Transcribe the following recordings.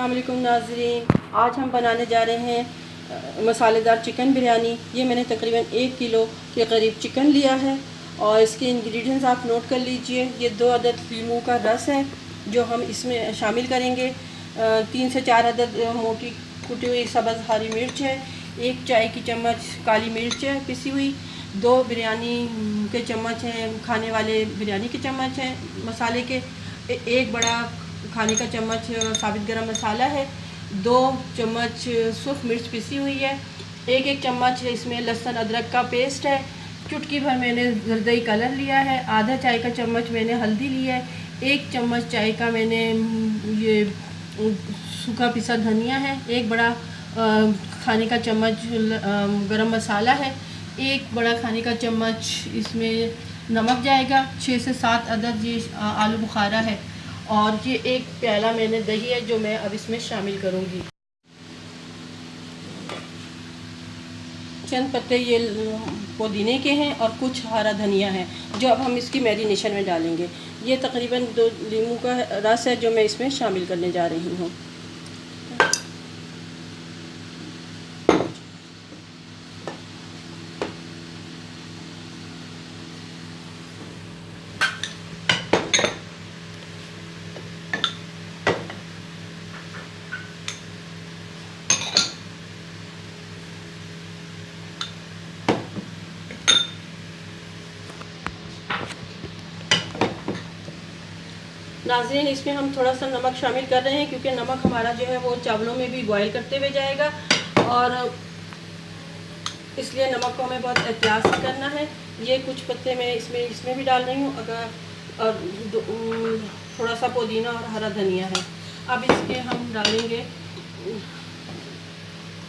अस्सलाम वालेकुम नाज़रीन, आज हम बनाने जा रहे हैं मसालेदार चिकन बिरयानी। ये मैंने तकरीबन 1 किलो के करीब चिकन लिया है और इसके इंग्रेडिएंट्स आप नोट कर लीजिए। ये 2 अदद लीमू का रस है जो हम इसमें शामिल करेंगे। 3 से 4 अदद मोटी कुटी हुई सब्ज़ हरी मिर्च है। 1 चाय की चम्मच काली मिर्च है पिसी हुई। 2 बिरयानी के चम्मच हैं, खाने वाले बिरयानी के चम्मच हैं मसाले के। 1 बड़ा खाने का चम्मच साबित गरम मसाला है। 2 चम्मच सूख मिर्च पिसी हुई है। 1 चम्मच इसमें लहसुन अदरक का पेस्ट है। चुटकी भर मैंने जरदई कलर लिया है। आधा चाय का चम्मच मैंने हल्दी ली है। 1 चम्मच चाय का मैंने ये सूखा पिसा धनिया है। 1 बड़ा खाने का चम्मच गरम मसाला है। 1 बड़ा खाने का चम्मच इसमें नमक जाएगा। 6 से 7 अदद ये आलू बुखारा है और ये 1 प्याला मैंने दही है जो मैं अब इसमें शामिल करूँगी। चंद पत्ते ये पुदीने के हैं और कुछ हरा धनिया है जो अब हम इसकी मैरिनेशन में डालेंगे। ये तकरीबन 2 लीमू का रस है जो मैं इसमें शामिल करने जा रही हूँ। नाज़रीन, इसमें हम थोड़ा सा नमक शामिल कर रहे हैं क्योंकि नमक हमारा जो है वो चावलों में भी बॉईल करते हुए जाएगा और इसलिए नमक को हमें बहुत एहतियात से करना है। ये कुछ पत्ते मैं इसमें भी डाल रही हूँ अगर और थोड़ा सा पुदीना और हरा धनिया है। अब इसके हम डालेंगे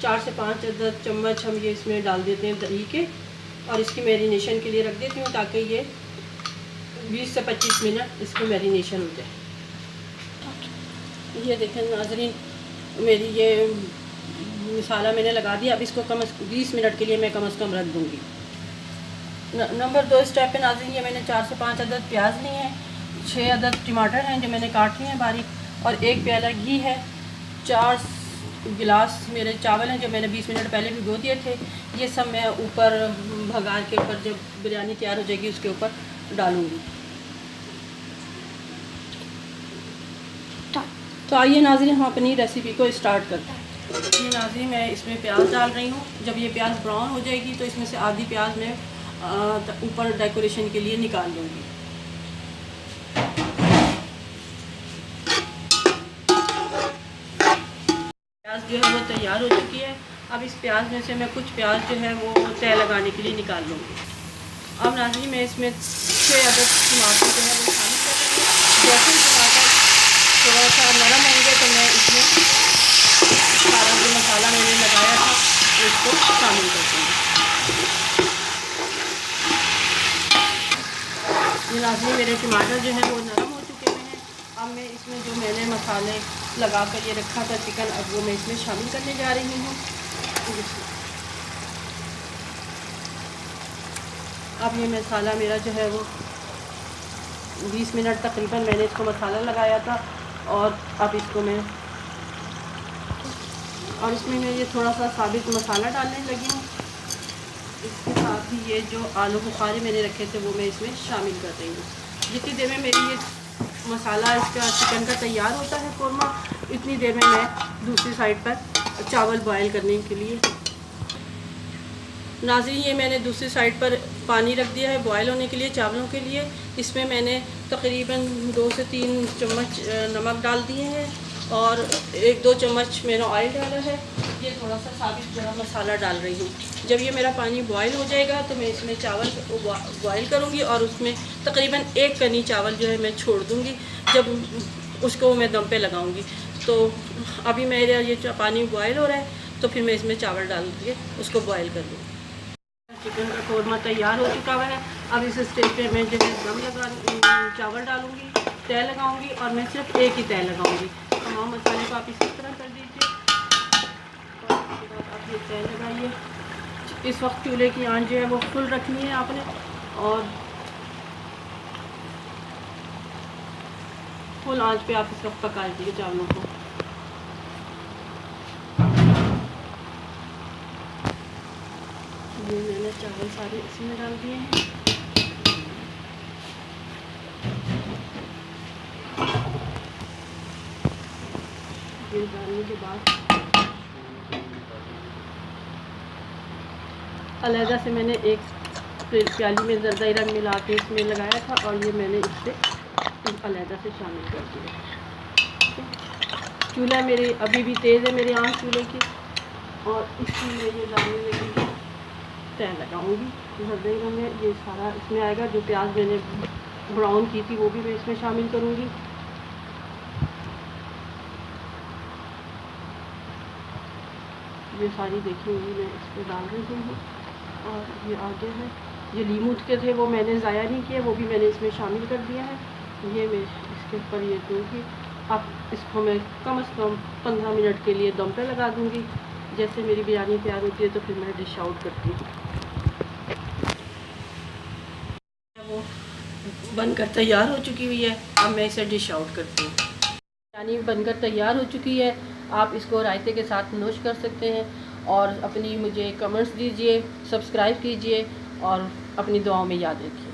4 से 5 अदद चम्मच हम ये इसमें डाल देते हैं दही के और इसकी मैरिनेशन के लिए रख देती हूँ ताकि ये 20 से 25 मिनट इसको मैरिनेशन हो जाए। ये देखें नाज़रीन, मेरी ये मसाला मैंने लगा दिया। अब इसको 20 मिनट के लिए मैं कम से कम रख दूँगी। नंबर 2 स्टेप पे नाज़रीन, ये मैंने 4 से 5 अदद प्याज लिए हैं। 6 अदद टमाटर हैं जो मैंने काट लिए हैं बारीक और 1 प्याला घी है। 4 गिलास मेरे चावल हैं जो मैंने 20 मिनट पहले भिगो दिए थे। ये सब मैं ऊपर भगार के ऊपर जब बिरयानी तैयार हो जाएगी उसके ऊपर डालूँगी। तो आइए नाज़रीन, हम अपनी रेसिपी को स्टार्ट करते हैं। ये नाज़रीन, मैं इसमें प्याज डाल रही हूँ। जब ये प्याज ब्राउन हो जाएगी तो इसमें से आधी प्याज मैं ऊपर डेकोरेशन के लिए निकाल लूँगी। प्याज जो है वो तैयार हो चुकी है। अब इस प्याज में से मैं कुछ प्याज जो है वो तय लगाने के लिए निकाल लूँगी। अब नाज़रीन, मैं इसमें 6 अदद टमाटर जो है वो शामिल कर रही हूँ। जैसे टमाटर थोड़ा सा नरम होंगे तो मैं इसमें सारा जो मसाला मैंने लगाया था उसको शामिल कर दूँगी। ये नाज़रीन, मेरे टमाटर जो है वो नरम हो चुके हुए हैं। अब मैं इसमें जो मैंने मसाले लगा कर ये रखा था चिकन, अब वो मैं इसमें शामिल करने जा रही हूँ। अब ये मसाला मेरा जो है वो 20 मिनट तकरीबन मैंने इसको मसाला लगाया था और अब इसको मैं इसमें मैं ये थोड़ा सा साबित मसाला डालने लगी हूँ। इसके साथ ही ये जो आलू बुखारे मैंने रखे थे वो मैं इसमें शामिल कर रही हूँ। जितनी देर में मेरी ये मसाला इसका चिकन का तैयार होता है कौरमा, इतनी देर में मैं दूसरी साइड पर चावल बॉयल करने के लिए नाज़रीन, ये मैंने दूसरी साइड पर पानी रख दिया है बॉयल होने के लिए चावलों के लिए। इसमें मैंने तकरीबन 2 से 3 चम्मच नमक डाल दिए हैं और 1-2 चम्मच मैंने ऑयल डाला है। ये थोड़ा सा साबित गरम मसाला डाल रही हूँ। जब ये मेरा पानी बॉयल हो जाएगा तो मैं इसमें चावल बॉयल करूँगी और उसमें तकरीबन 1 कनी चावल जो है मैं छोड़ दूँगी। जब उसको मैं दम पे लगाऊँगी तो अभी मेरा ये पानी बॉयल हो रहा है तो फिर मैं इसमें चावल डाल के उसको बॉयल कर लूँगी। चिकन का कौरमा तैयार हो चुका हुआ है। अब इस स्टेज पे मैं जो है चावल डालूँगी, तय लगाऊँगी और मैं सिर्फ 1 ही तय लगाऊँगी। तमाम मसाले को आप इसी तरह कर दीजिए और उसके बाद आप ये तय लगाइए। इस वक्त चूल्हे की आंच जो है वो फुल रखनी है आपने और फुल आंच पे आप इस वक्त पका दीजिए चावलों को। चावल सारे इसमें डाल दिए हैं। ये डालने के बाद अलहदा से मैंने एक प्याली में ज़रदा रंग मिला के इसमें लगाया था और ये मैंने इससे अलहदा से शामिल कर दिया। चूल्हा मेरे अभी भी तेज़ है, मेरी आँच चूल्हे की, और इसमें मैं ये डालने लगी, तय लगाऊंगी ज़रदा रंग में। ये सारा इसमें आएगा। जो प्याज मैंने ब्राउन की थी वो भी मैं इसमें शामिल करूँगी। ये सारी देखिए मैं इस पर डाल रही हूँ। और ये आगे है, ये लीमू के थे वो मैंने ज़ाया नहीं किए, वो भी मैंने इसमें शामिल कर दिया है। ये मैं इसके ऊपर ये दूँगी। अब इसको मैं कम से कम 15 मिनट के लिए दम पे लगा दूँगी। जैसे मेरी बिरयानी तैयार होती है तो फिर मैं डिश आउट करती हूँ। वो बनकर तैयार हो चुकी हुई है, अब मैं इसे डिश आउट करती हूँ। बिरयानी बनकर तैयार हो चुकी है। आप इसको रायते के साथ नोश कर सकते हैं। और अपनी मुझे कमेंट्स दीजिए, सब्सक्राइब कीजिए और अपनी दुआओं में याद रखिए।